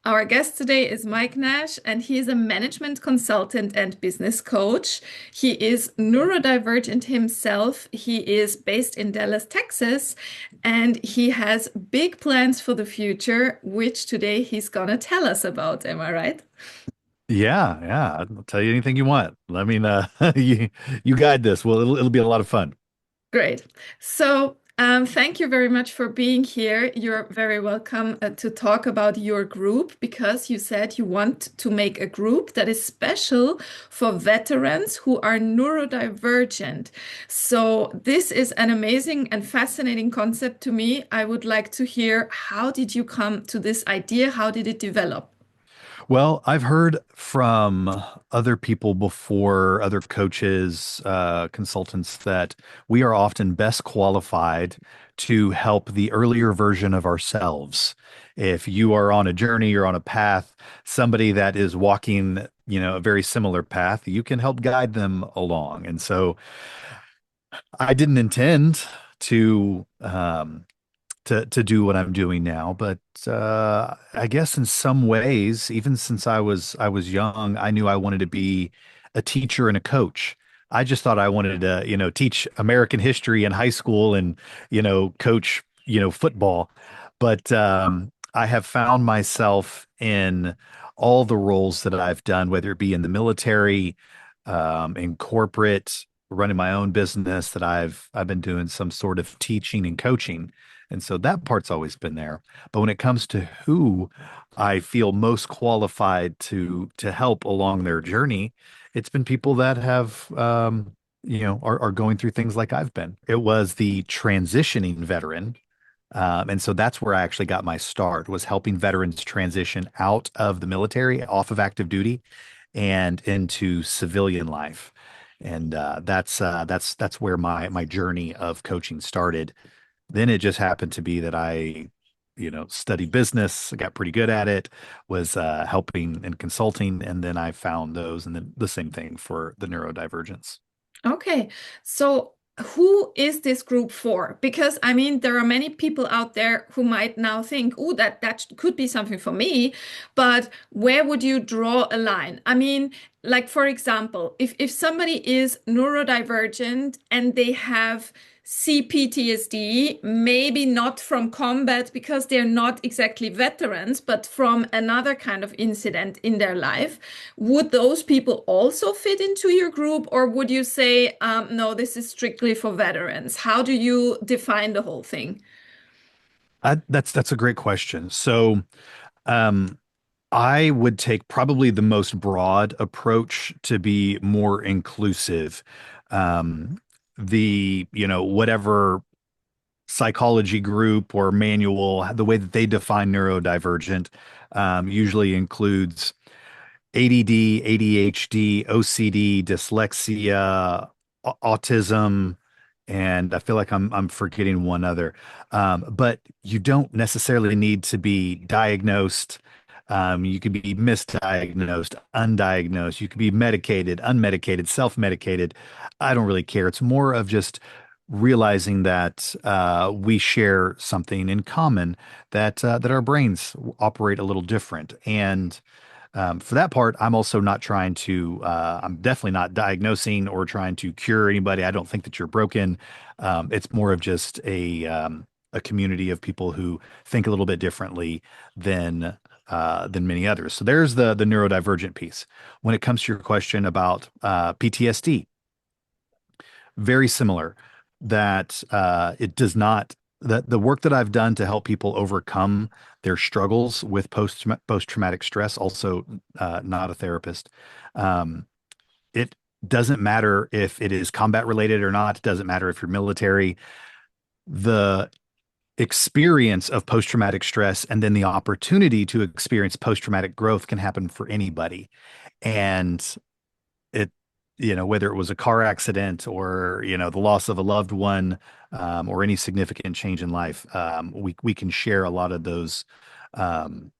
Our guest today is Mike Nash, and he is a management consultant and business coach. He is neurodivergent himself. He is based in Dallas, Texas, and he has big plans for the future, which today he's gonna tell us about. Am I right? Yeah, yeah. I'll tell you anything you want. Let me you guide this. Well, it'll be a lot of fun. Great. Thank you very much for being here. You're very welcome to talk about your group because you said you want to make a group that is special for veterans who are neurodivergent. So, this is an amazing and fascinating concept to me. I would like to hear, how did you come to this idea? How did it develop? Well, I've heard from other people before, other coaches, consultants, that we are often best qualified to help the earlier version of ourselves. If you are on a journey, you're on a path, somebody that is walking, a very similar path, you can help guide them along. And so I didn't intend to to do what I'm doing now, but I guess in some ways, even since I was young, I knew I wanted to be a teacher and a coach. I just thought I wanted to, teach American history in high school and, coach, football. But I have found myself in all the roles that I've done, whether it be in the military, in corporate, running my own business, that I've been doing some sort of teaching and coaching. And so that part's always been there. But when it comes to who I feel most qualified to help along their journey, it's been people that have are going through things like I've been. It was the transitioning veteran. And so that's where I actually got my start, was helping veterans transition out of the military, off of active duty, and into civilian life. And that's where my journey of coaching started. Then it just happened to be that I, studied business, got pretty good at it, was helping and consulting, and then I found those, and then the same thing for the neurodivergence. Okay, so who is this group for? Because I mean, there are many people out there who might now think, "Oh, that could be something for me," but where would you draw a line? I mean, like for example, if somebody is neurodivergent and they have CPTSD, maybe not from combat because they're not exactly veterans, but from another kind of incident in their life. Would those people also fit into your group, or would you say, no, this is strictly for veterans? How do you define the whole thing? That's a great question. So, um, I would take probably the most broad approach to be more inclusive. Um, whatever psychology group or manual, the way that they define neurodivergent, usually includes ADD, ADHD, OCD, dyslexia, autism, and I feel like I'm forgetting one other. But you don't necessarily need to be diagnosed. You could be misdiagnosed, undiagnosed. You could be medicated, unmedicated, self-medicated. I don't really care. It's more of just realizing that we share something in common, that our brains operate a little different. And for that part, I'm also not trying to, I'm definitely not diagnosing or trying to cure anybody. I don't think that you're broken. It's more of just a community of people who think a little bit differently than many others. So there's the neurodivergent piece. When it comes to your question about PTSD, very similar, that it does not, that the work that I've done to help people overcome their struggles with post traumatic stress, also not a therapist. It doesn't matter if it is combat related or not. It doesn't matter if you're military. The experience of post traumatic stress and then the opportunity to experience post traumatic growth can happen for anybody. And it, whether it was a car accident or, the loss of a loved one, or any significant change in life, we can share a lot of those, um,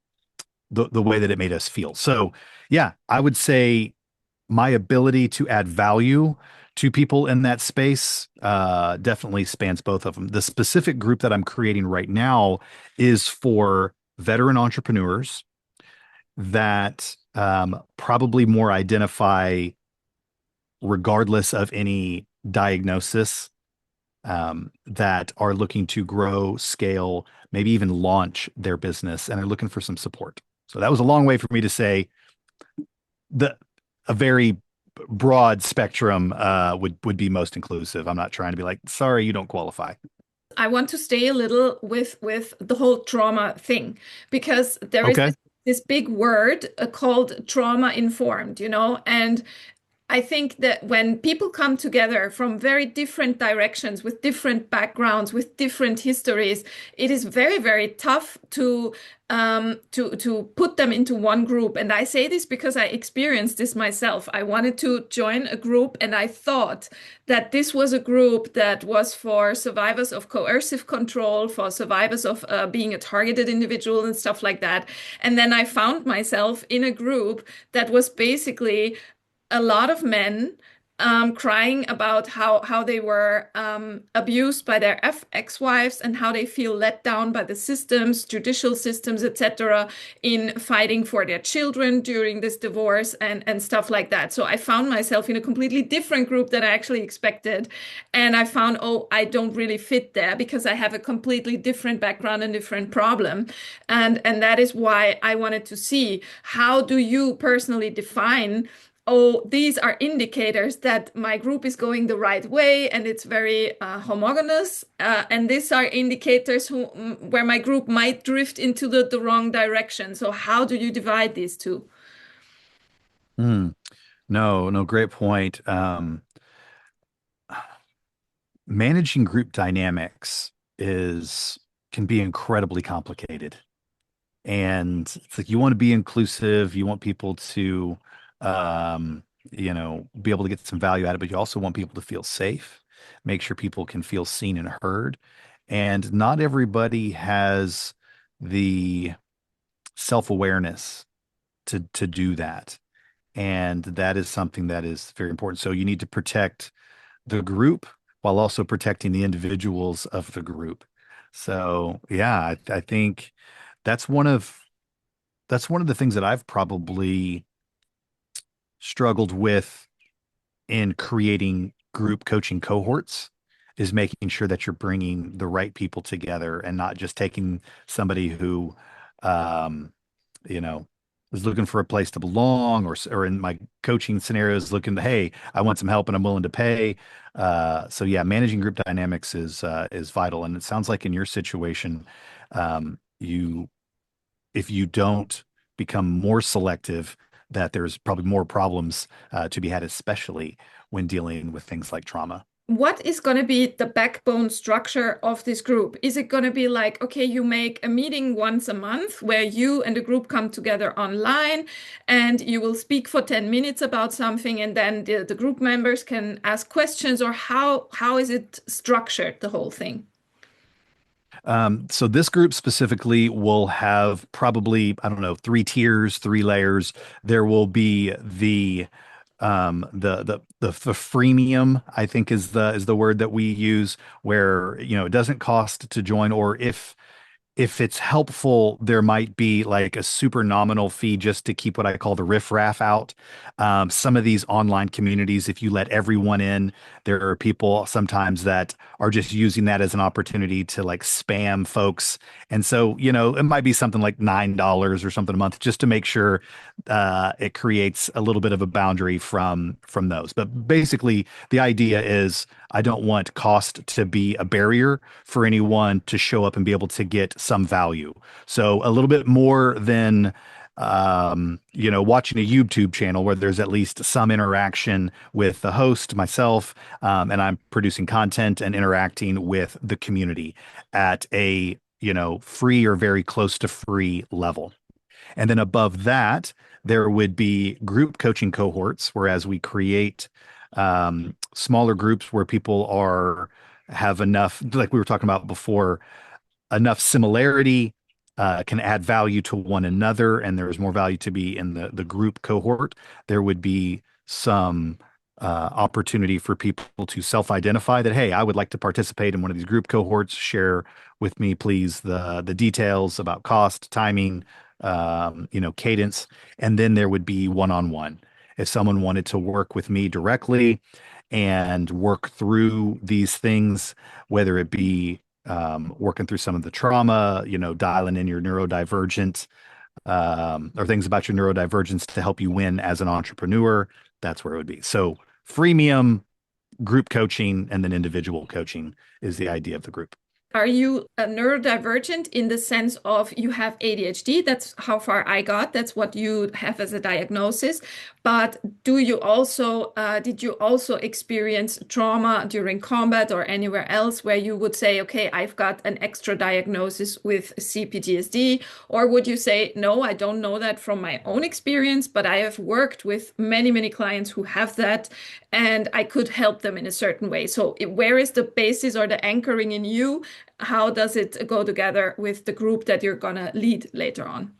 the way that it made us feel. So, yeah, I would say my ability to add value to people in that space definitely spans both of them. The specific group that I'm creating right now is for veteran entrepreneurs, that probably more identify, regardless of any diagnosis, that are looking to grow, scale, maybe even launch their business, and are looking for some support. So that was a long way for me to say the a very broad spectrum would be most inclusive. I'm not trying to be like, sorry, you don't qualify. I want to stay a little with the whole trauma thing because there is Okay. this big word called trauma informed, and I think that when people come together from very different directions, with different backgrounds, with different histories, it is very, very tough to put them into one group. And I say this because I experienced this myself. I wanted to join a group, and I thought that this was a group that was for survivors of coercive control, for survivors of being a targeted individual and stuff like that. And then I found myself in a group that was basically a lot of men crying about how they were abused by their ex-wives and how they feel let down by the systems, judicial systems, etc., in fighting for their children during this divorce and stuff like that. So I found myself in a completely different group than I actually expected. And I found, oh, I don't really fit there because I have a completely different background and different problem. And that is why I wanted to see, how do you personally define, oh, these are indicators that my group is going the right way and it's very homogeneous. And these are indicators where my group might drift into the wrong direction. So how do you divide these two? Mm, no, no, great point. Managing group dynamics is can be incredibly complicated. And it's like you want to be inclusive, you want people to um, be able to get some value out of it, but you also want people to feel safe, make sure people can feel seen and heard. And not everybody has the self-awareness to do that. And that is something that is very important. So you need to protect the group while also protecting the individuals of the group. So yeah, I think that's one of that's one of the things that I've probably struggled with in creating group coaching cohorts, is making sure that you're bringing the right people together and not just taking somebody who, um, you know, is looking for a place to belong, or in my coaching scenarios, looking to, hey, I want some help and I'm willing to pay. So yeah, managing group dynamics is vital. And it sounds like in your situation, you if you don't become more selective, that there's probably more problems to be had, especially when dealing with things like trauma. What is going to be the backbone structure of this group? Is it going to be like, okay, you make a meeting once a month where you and the group come together online and you will speak for 10 minutes about something, and then the group members can ask questions, or how is it structured, the whole thing? So this group specifically will have probably, I don't know, three tiers, three layers. There will be the freemium, I think is the word that we use, where it doesn't cost to join, or if it's helpful, there might be like a super nominal fee just to keep what I call the riffraff out. Some of these online communities, if you let everyone in, there are people sometimes that are just using that as an opportunity to like spam folks. And so, it might be something like $9 or something a month just to make sure it creates a little bit of a boundary from those. But basically, the idea is I don't want cost to be a barrier for anyone to show up and be able to get some value. So a little bit more than watching a YouTube channel where there's at least some interaction with the host, myself, and I'm producing content and interacting with the community at a, free or very close to free level. And then above that, there would be group coaching cohorts, whereas we create smaller groups where people have enough, like we were talking about before, enough similarity, can add value to one another, and there is more value to be in the group cohort. There would be some opportunity for people to self-identify that, hey, I would like to participate in one of these group cohorts. Share with me, please, the details about cost, timing, cadence, and then there would be one-on-one. If someone wanted to work with me directly and work through these things, whether it be working through some of the trauma, dialing in your neurodivergent or things about your neurodivergence to help you win as an entrepreneur, that's where it would be. So freemium, group coaching, and then individual coaching is the idea of the group. Are you a neurodivergent in the sense of you have ADHD? That's how far I got. That's what you have as a diagnosis. But did you also experience trauma during combat or anywhere else where you would say, okay, I've got an extra diagnosis with CPTSD? Or would you say, no, I don't know that from my own experience, but I have worked with many, many clients who have that, and I could help them in a certain way. So where is the basis or the anchoring in you? How does it go together with the group that you're gonna lead later on?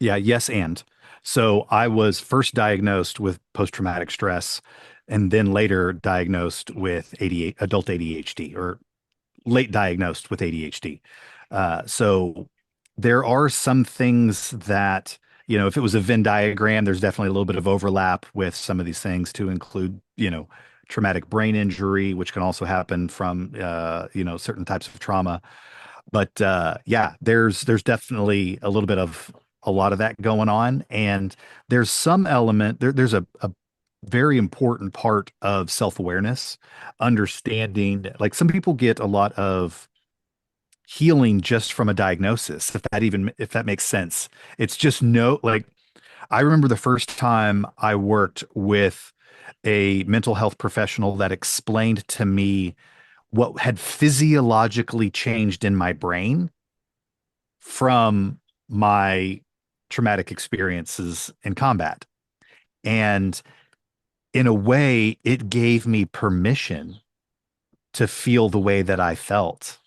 Yeah, yes, and so I was first diagnosed with post-traumatic stress and then later diagnosed with adult ADHD, or late diagnosed with ADHD. So there are some things that, if it was a Venn diagram, there's definitely a little bit of overlap with some of these things to include, traumatic brain injury, which can also happen from, certain types of trauma. But yeah, there's definitely a little bit of a lot of that going on, and there's some element there's a very important part of self-awareness, understanding like some people get a lot of healing just from a diagnosis, if that makes sense. It's just no like I remember the first time I worked with a mental health professional that explained to me what had physiologically changed in my brain from my traumatic experiences in combat. And in a way, it gave me permission to feel the way that I felt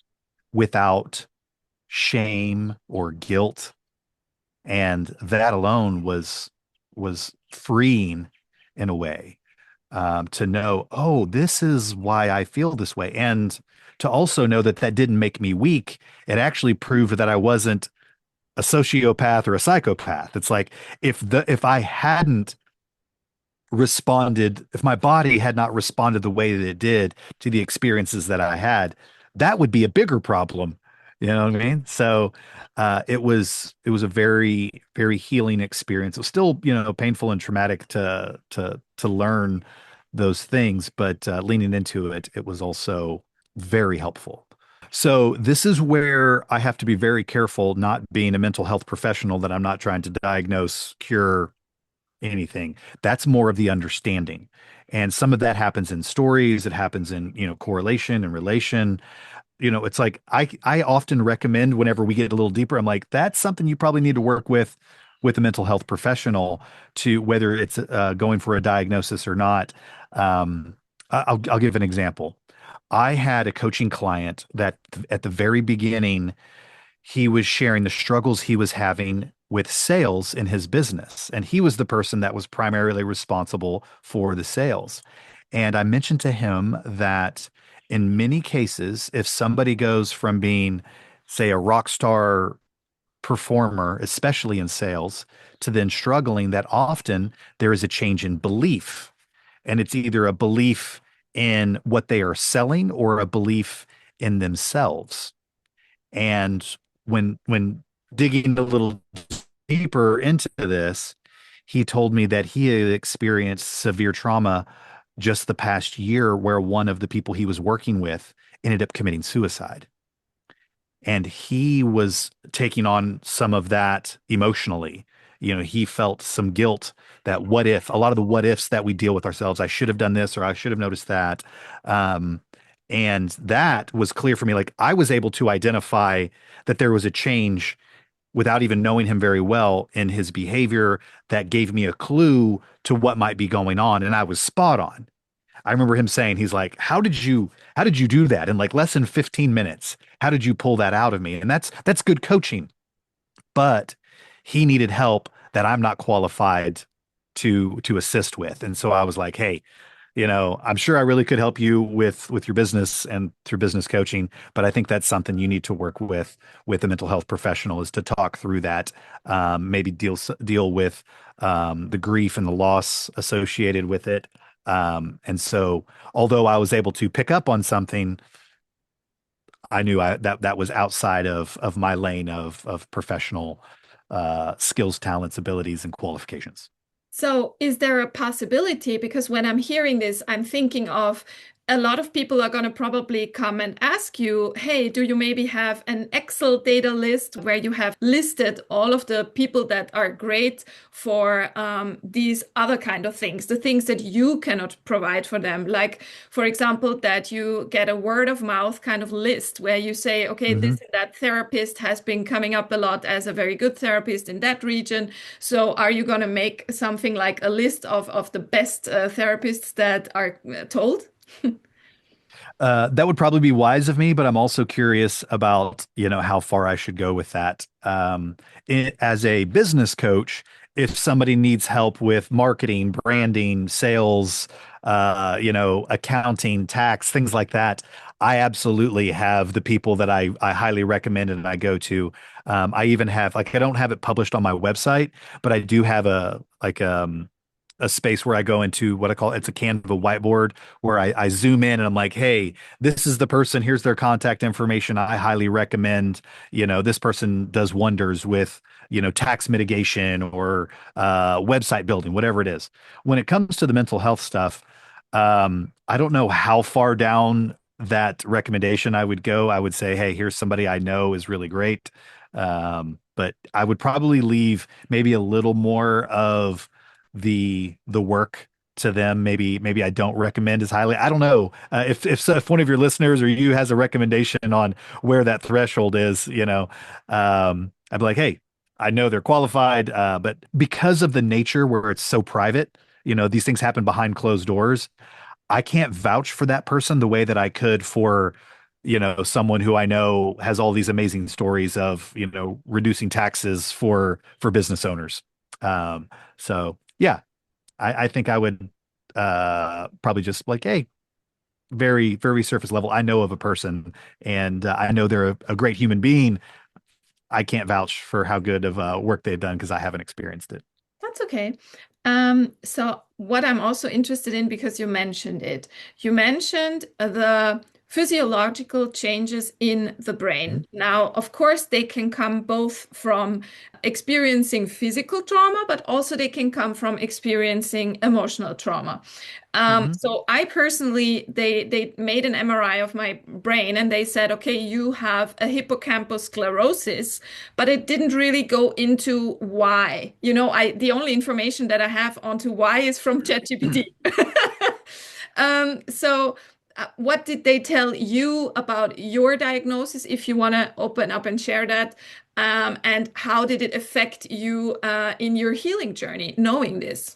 without shame or guilt. And that alone was freeing in a way, to know, oh, this is why I feel this way. And to also know that that didn't make me weak. It actually proved that I wasn't a sociopath or a psychopath. It's like if I hadn't responded, if my body had not responded the way that it did to the experiences that I had, that would be a bigger problem. You know what I mean? So it was a very, very healing experience. It was still, painful and traumatic to learn those things, but leaning into it, it was also very helpful. So this is where I have to be very careful, not being a mental health professional, that I'm not trying to diagnose, cure anything. That's more of the understanding. And some of that happens in stories, it happens in, correlation and relation. It's like I often recommend whenever we get a little deeper, I'm like, that's something you probably need to work with a mental health professional, to whether it's going for a diagnosis or not. I'll give an example. I had a coaching client that at the very beginning, he was sharing the struggles he was having with sales in his business. And he was the person that was primarily responsible for the sales. And I mentioned to him that in many cases, if somebody goes from being, say, a rock star performer, especially in sales, to then struggling, that often there is a change in belief. And it's either a belief in what they are selling or a belief in themselves. And when digging a little deeper into this, he told me that he had experienced severe trauma just the past year, where one of the people he was working with ended up committing suicide. And he was taking on some of that emotionally. He felt some guilt that what if, a lot of the what ifs that we deal with ourselves, I should have done this or I should have noticed that. Um, and that was clear for me. Like I was able to identify that there was a change without even knowing him very well in his behavior that gave me a clue to what might be going on. And I was spot on. I remember him saying, he's like, how did you do that in like less than 15 minutes? How did you pull that out of me? And that's good coaching. But he needed help that I'm not qualified to assist with. And so I was like, hey, I'm sure I really could help you with your business and through business coaching, but I think that's something you need to work with a mental health professional is to talk through that, maybe deal with the grief and the loss associated with it. And so, although I was able to pick up on something, I knew that was outside of my lane of professional skills, talents, abilities, and qualifications. So, is there a possibility? Because when I'm hearing this, I'm thinking of a lot of people are going to probably come and ask you, hey, do you maybe have an Excel data list where you have listed all of the people that are great for these other kind of things, the things that you cannot provide for them? Like, for example, that you get a word of mouth kind of list where you say, okay, Hmm. this and that therapist has been coming up a lot as a very good therapist in that region. So are you going to make something like a list of the best therapists that are told? That would probably be wise of me, but I'm also curious about, how far I should go with that. As a business coach, if somebody needs help with marketing, branding, sales, accounting, tax, things like that, I absolutely have the people that I highly recommend and I go to. I even have, like, I don't have it published on my website, but I do have a space where I go into what I call it's a Canva whiteboard where I zoom in and I'm like, hey, this is the person. Here's their contact information. I highly recommend, this person does wonders with, tax mitigation or website building, whatever it is. When it comes to the mental health stuff, I don't know how far down that recommendation I would go. I would say, hey, here's somebody I know is really great. But I would probably leave maybe a little more of the work to them. Maybe I don't recommend as highly. I don't know if one of your listeners or you has a recommendation on where that threshold is. I'd be like, hey, I know they're qualified, but because of the nature where it's so private, these things happen behind closed doors. I can't vouch for that person the way that I could for, someone who I know has all these amazing stories of, reducing taxes for business owners. So yeah, I think I would probably just like, hey, very, very surface level. I know of a person and I know they're a great human being. I can't vouch for how good of work they've done because I haven't experienced it. That's okay. So what I'm also interested in, because you mentioned it, you mentioned the physiological changes in the Mhm. brain. Now, of course, they can come both from experiencing physical trauma, but also they can come from experiencing emotional trauma. Mhm. So I personally, they made an MRI of my brain and they said, okay, you have a hippocampus sclerosis, but it didn't really go into why. The only information that I have onto why is from ChatGPT. What did they tell you about your diagnosis, if you want to open up and share that? And how did it affect you in your healing journey, knowing this?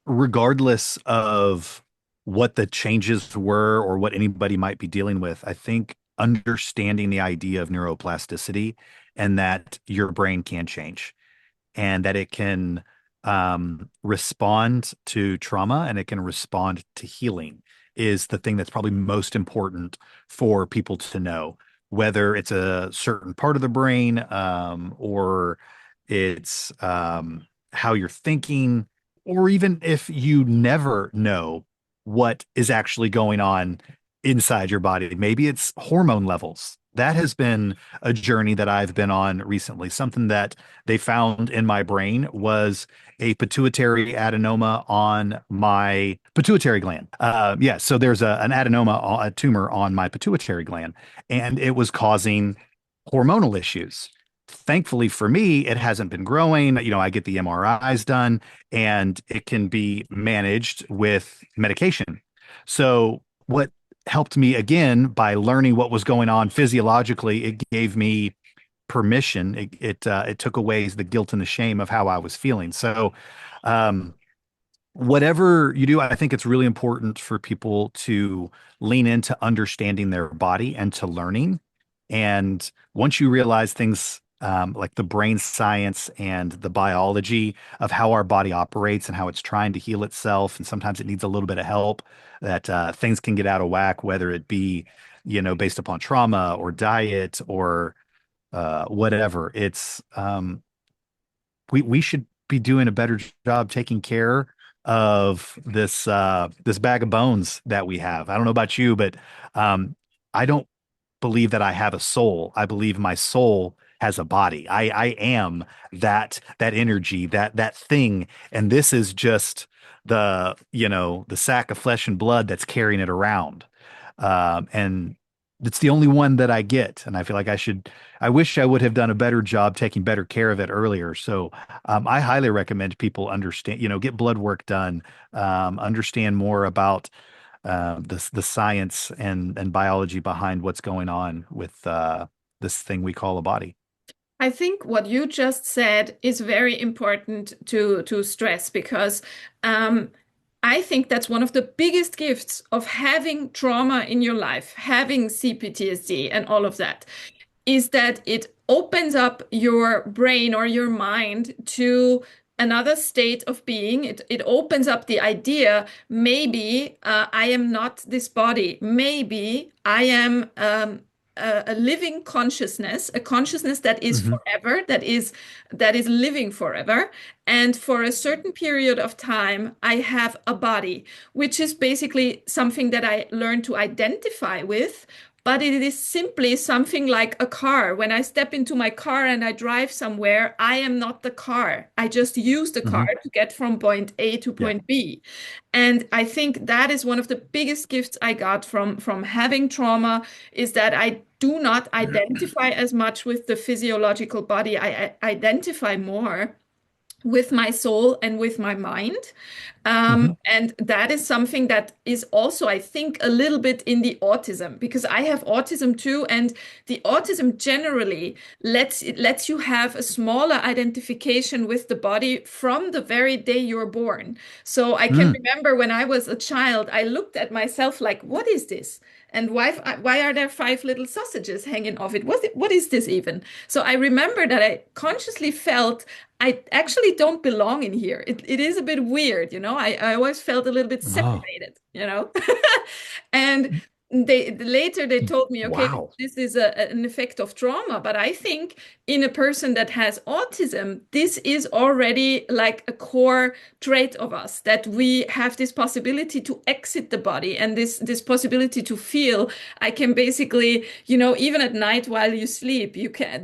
Regardless of what the changes were or what anybody might be dealing with, I think understanding the idea of neuroplasticity and that your brain can change and that it can respond to trauma and it can respond to healing is the thing that's probably most important for people to know, whether it's a certain part of the brain or it's how you're thinking, or even if you never know what is actually going on inside your body. Maybe it's hormone levels. That has been a journey that I've been on recently. Something that they found in my brain was a pituitary adenoma on my pituitary gland. Yeah, so there's an adenoma, a tumor on my pituitary gland, and it was causing hormonal issues. Thankfully for me, it hasn't been growing. I get the MRIs done and it can be managed with medication. So, what helped me again by learning what was going on physiologically, it gave me permission. It took away the guilt and the shame of how I was feeling. So, um, whatever you do, I think it's really important for people to lean into understanding their body and to learning. And once you realize things like the brain science and the biology of how our body operates and how it's trying to heal itself. And sometimes it needs a little bit of help, that things can get out of whack, whether it be, based upon trauma or diet or whatever. We should be doing a better job taking care of this bag of bones that we have. I don't know about you, but I don't believe that I have a soul. I believe my soul has a body. I am that energy, that thing, and this is just the sack of flesh and blood that's carrying it around. And it's the only one that I get, and I feel like I wish I would have done a better job taking better care of it earlier. So I highly recommend people understand, get blood work done, understand more about the science and biology behind what's going on with this thing we call a body. I think what you just said is very important to stress because um, I think that's one of the biggest gifts of having trauma in your life, having CPTSD and all of that, is that it opens up your brain or your mind to another state of being. It opens up the idea, maybe I am not this body. Maybe I am a living consciousness, a consciousness that is Hmm. forever, that is living forever. And for a certain period of time, I have a body, which is basically something that I learn to identify with, but it is simply something like a car. When I step into my car and I drive somewhere, I am not the car. I just use the car Hmm. to get from point A to Yeah. point B. And I think that is one of the biggest gifts I got from having trauma is that I do not identify as much with the physiological body. I identify more with my soul and with my mind. Hmm. And that is something that is also, I think, a little bit in the autism because I have autism too. And the autism generally lets you have a smaller identification with the body from the very day you're born. So I can Mm. remember when I was a child, I looked at myself like, what is this? And why are there five little sausages hanging off it? What is this even? So I remember that I consciously felt I actually don't belong in here. It is a bit weird, you know. I always felt a little bit Oh, separated, you know. And later they told me, okay, wow. this is an effect of trauma. But I think in a person that has autism, this is already like a core trait of us that we have this possibility to exit the body and this possibility to feel. I can basically, even at night while you sleep,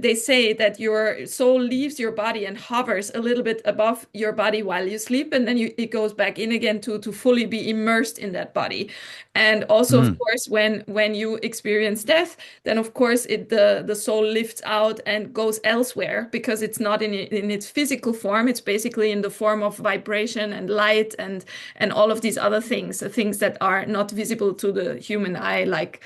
they say that your soul leaves your body and hovers a little bit above your body while you sleep, and then it goes back in again to fully be immersed in that body. And also, of Mm. course, when you experience death, then of course the soul lifts out and goes elsewhere because it's not in its physical form. It's basically in the form of vibration and light and all of these other things that are not visible to the human eye, like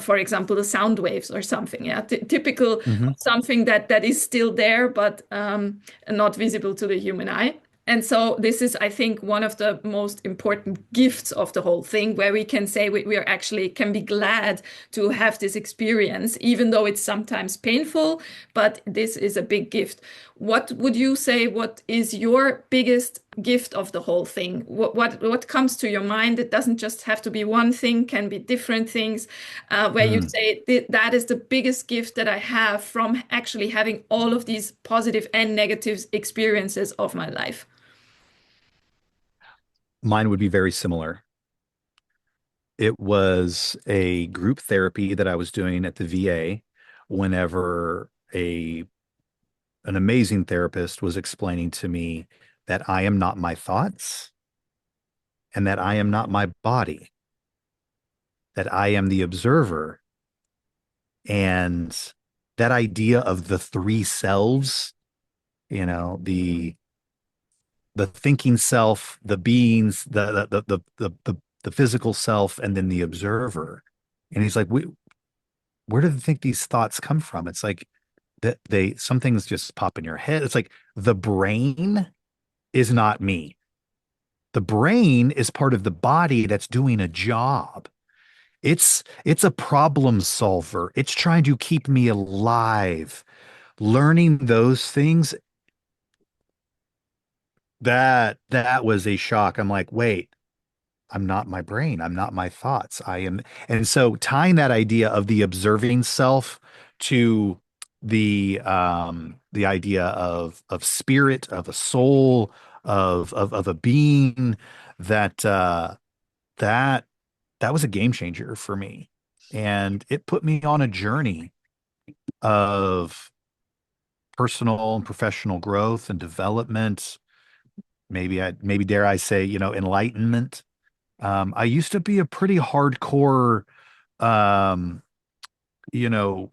for example, the sound waves or something. Yeah, typical Hmm. something that is still there but not visible to the human eye. And so this is, I think, one of the most important gifts of the whole thing, where we can say we are actually can be glad to have this experience, even though it's sometimes painful, but this is a big gift. What would you say, what is your biggest gift of the whole thing? What comes to your mind? It doesn't just have to be one thing, can be different things, where you Mm. say that is the biggest gift that I have from actually having all of these positive and negative experiences of my life. Mine would be very similar. It was a group therapy that I was doing at the VA whenever an amazing therapist was explaining to me that I am not my thoughts and that I am not my body, that I am the observer. And that idea of the three selves, the thinking self, the beings, the physical self, and then the observer. And he's like, where do they think these thoughts come from? It's like that some things just pop in your head. It's like the brain is not me. The brain is part of the body that's doing a job. It's a problem solver. It's trying to keep me alive. learning those things, that was a shock. I'm like, wait, I'm not my brain. I'm not my thoughts. I am. And so tying that idea of the observing self to the idea of spirit, of a soul, of a being, that that that was a game changer for me. And it put me on a journey of personal and professional growth and development. Maybe dare I say, enlightenment. I used to be a pretty hardcore, um, you know,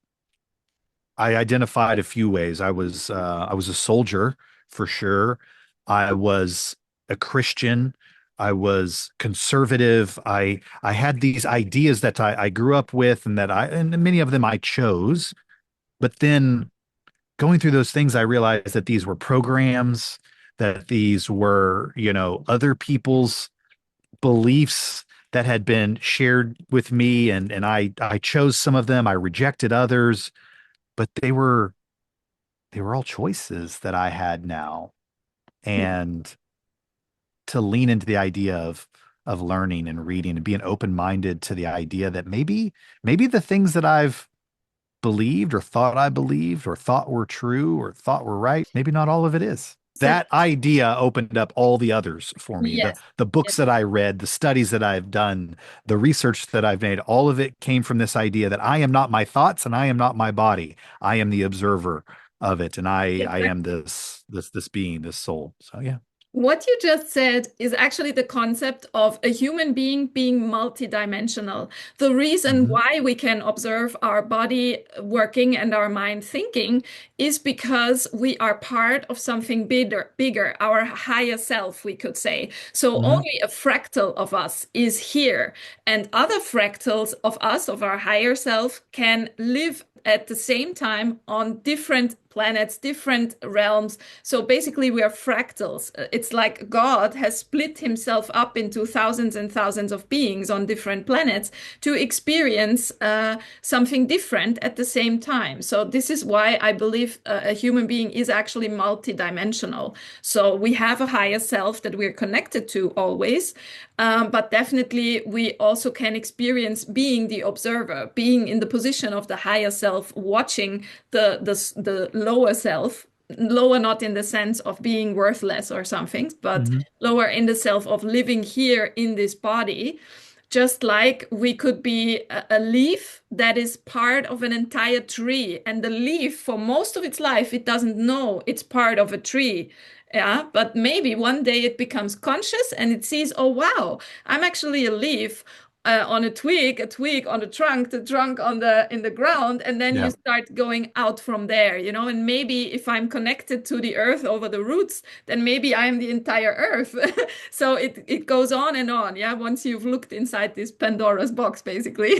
I identified a few ways. I was a soldier for sure. I was a Christian. I was conservative. I had these ideas that I grew up with and and many of them I chose. But then going through those things, I realized that these were programs, that these were, other people's beliefs that had been shared with me, and I chose some of them, I rejected others, but they were all choices that I had now. And to lean into the idea of learning and reading and being open-minded to the idea that maybe the things that I've believed or thought I believed or thought were true or thought were right, maybe not all of it is. So That idea opened up all the others for me. The yes. the books that I read, the studies that I've done, the research that I've made, all of it came from this idea that I am not my thoughts and I am not my body. I am the observer of it, and I Yes. am this being, this soul. So yeah. What you just said is actually the concept of a human being being multidimensional. The reason Hmm. why we can observe our body working and our mind thinking is because we are part of something bigger, our higher self, we could say. So Hmm. only a fractal of us is here, and other fractals of us, of our higher self, can live at the same time on different planets, different realms. So basically, we are fractals. It's like God has split himself up into thousands and thousands of beings on different planets to experience something different at the same time. So this is why I believe a human being is actually multidimensional. So we have a higher self that we're connected to always, but definitely we also can experience being the observer, being in the position of the higher self, watching the lower self, lower not in the sense of being worthless or something, but Hmm. lower in the self of living here in this body. Just like we could be a leaf that is part of an entire tree, and the leaf, for most of its life, it doesn't know it's part of a tree. Yeah, but maybe one day it becomes conscious and it sees, oh wow, I'm actually a leaf on a twig on the trunk on the in the ground, and then you Yeah. start going out from there, and maybe if I'm connected to the earth over the roots, then maybe I'm the entire earth. So it goes on and on, yeah, once you've looked inside this Pandora's box, basically.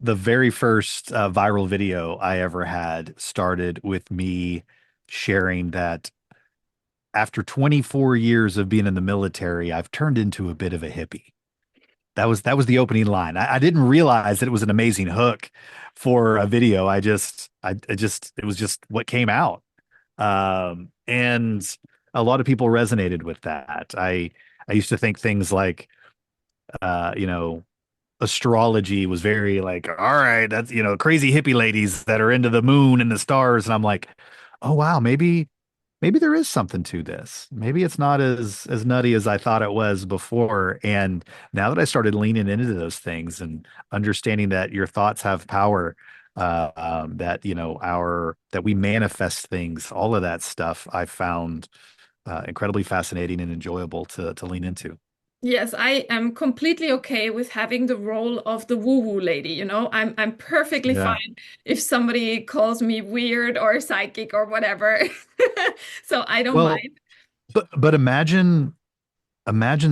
The very first viral video I ever had started with me sharing that after 24 years of being in the military, I've turned into a bit of a hippie. That was the opening line. I didn't realize that it was an amazing hook for a video. It was just what came out. And a lot of people resonated with that. I used to think things like, uh, you know, astrology was very like, all right, that's, crazy hippie ladies that are into the moon and the stars. And I'm like, oh wow, maybe there is something to this. Maybe it's not as nutty as I thought it was before. And now that I started leaning into those things and understanding that your thoughts have power, that that we manifest things, all of that stuff, I found incredibly fascinating and enjoyable to lean into. Yes, I am completely okay with having the role of the woo-woo lady, I'm perfectly Yeah. fine if somebody calls me weird or psychic or whatever. So I don't Well, mind. but imagine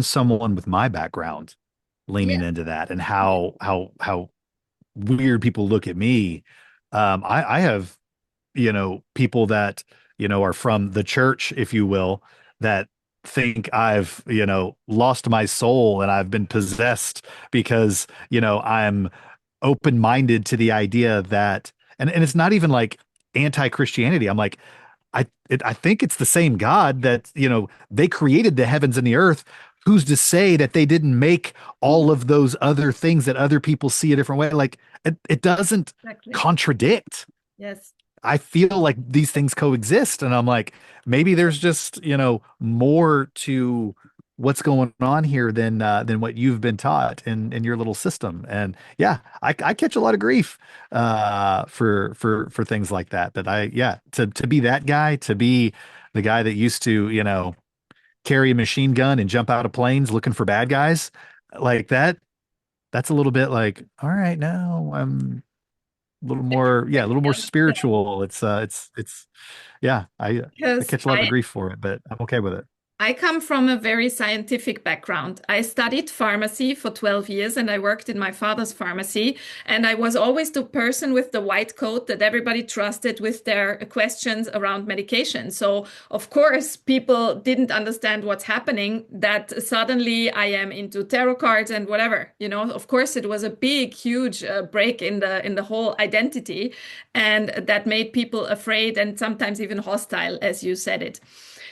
someone with my background leaning Yes. into that, and how weird people look at me. I have, people that, are from the church, if you will, that think I've, lost my soul and I've been possessed because, I'm open-minded to the idea that, and it's not even like anti-Christianity. I'm like, I think it's the same God that, they created the heavens and the earth. Who's to say that they didn't make all of those other things that other people see a different way? Like it doesn't Exactly. contradict. Yes. I feel like these things coexist, and I'm like, maybe there's just, more to what's going on here than what you've been taught in your little system. And yeah, I catch a lot of grief for things like that. That yeah, to be that guy, to be the guy that used to, carry a machine gun and jump out of planes looking for bad guys like that. That's a little bit like, all right, now I'm a little more, yeah, a little more spiritual. It's yeah, I Because catch a lot of grief for it, but I'm okay with it. I come from a very scientific background. I studied pharmacy for 12 years and I worked in my father's pharmacy. And I was always the person with the white coat that everybody trusted with their questions around medication. So, of course, people didn't understand what's happening, that suddenly I am into tarot cards and whatever. Of course, it was a big, huge break in the whole identity. And that made people afraid and sometimes even hostile, as you said it.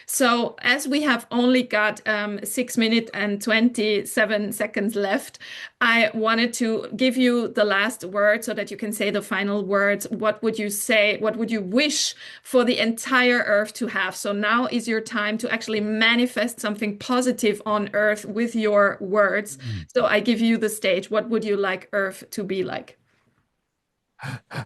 So, as we have only got 6 minutes and 27 seconds left, I wanted to give you the last word so that you can say the final words. What would you say? What would you wish for the entire Earth to have? So, now is your time to actually manifest something positive on Earth with your words. Mm. So, I give you the stage. What would you like Earth to be like?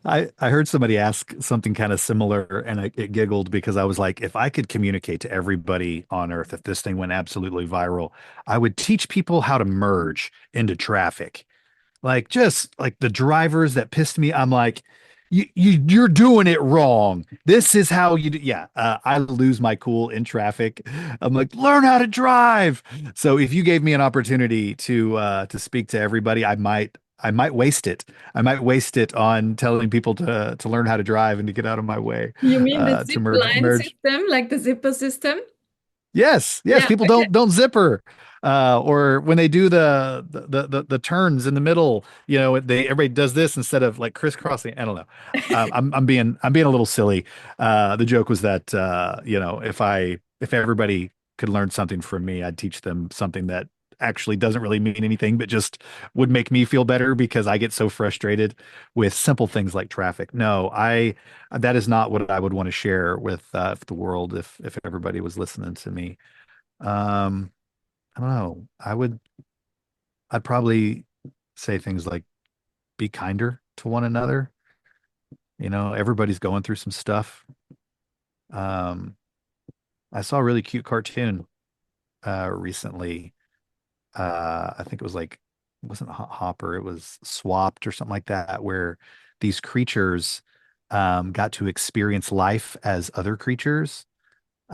I heard somebody ask something kind of similar, and it giggled because I was like, if I could communicate to everybody on Earth, if this thing went absolutely viral, I would teach people how to merge into traffic. Like just like the drivers that pissed me, I'm like, you're doing it wrong. This is how you do. Yeah, I lose my cool in traffic. I'm like, learn how to drive. So if you gave me an opportunity to speak to everybody, I might waste it. I might waste it on telling people to learn how to drive and to get out of my way, You mean the to zip merge line merge. system, like the zipper system? Yes, yes, Yeah, people okay. don't zipper. Or when they do the turns in the middle, everybody does this instead of like crisscrossing. I don't know. I'm being a little silly. The joke was that if everybody could learn something from me, I'd teach them something that actually doesn't really mean anything, but just would make me feel better because I get so frustrated with simple things like traffic. No, I that is not what I would want to share with the world if everybody was listening to me. Um, I don't know. I'd probably say things like be kinder to one another. Everybody's going through some stuff. Um, I saw a really cute cartoon recently. I think it was like it wasn't Hopper, it was Swapped or something like that, where these creatures got to experience life as other creatures.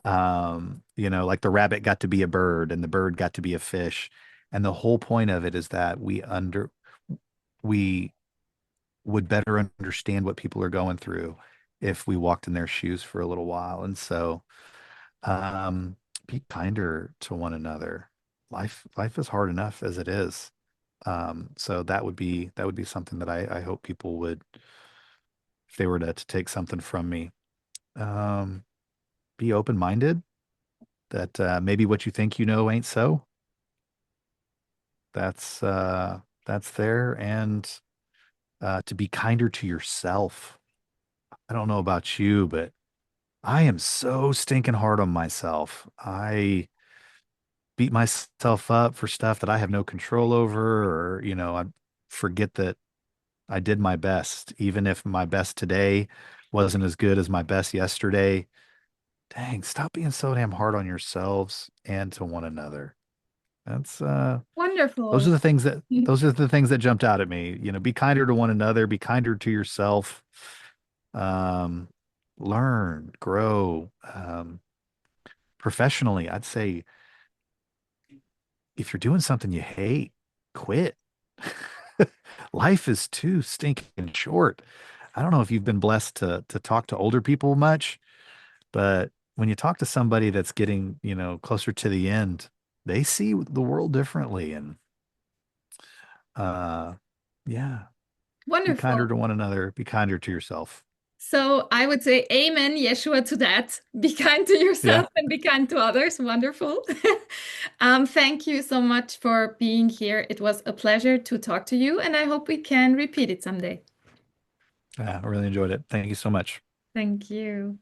Like the rabbit got to be a bird and the bird got to be a fish. And the whole point of it is that we would better understand what people are going through if we walked in their shoes for a little while. And so, um, be kinder to one another. Life is hard enough as it is. So that would be something that I hope people would, if they were to take something from me, um, be open-minded that maybe what you think you know ain't so. That's there, and to be kinder to yourself. I don't know about you, but I am so stinking hard on myself. I beat myself up for stuff that I have no control over, or I forget that I did my best, even if my best today wasn't as good as my best yesterday. Dang, stop being so damn hard on yourselves and to one another. That's those are Wonderful. the things that those are the things that jumped out at me. Be kinder to one another, be kinder to yourself. Um, learn, grow. Professionally, I'd say if you're doing something you hate, quit. Life is too stinking short. I don't know if you've been blessed to talk to older people much, but when you talk to somebody that's getting, closer to the end, they see the world differently. And uh yeah, be kinder Wonderful. to one another, be kinder to yourself. So I would say amen, Yeshua, to that. Be kind to Yeah. yourself and be kind to others. Wonderful. Thank you so much for being here. It was a pleasure to talk to you, and I hope we can repeat it someday. I really enjoyed it. Thank you so much. Thank you.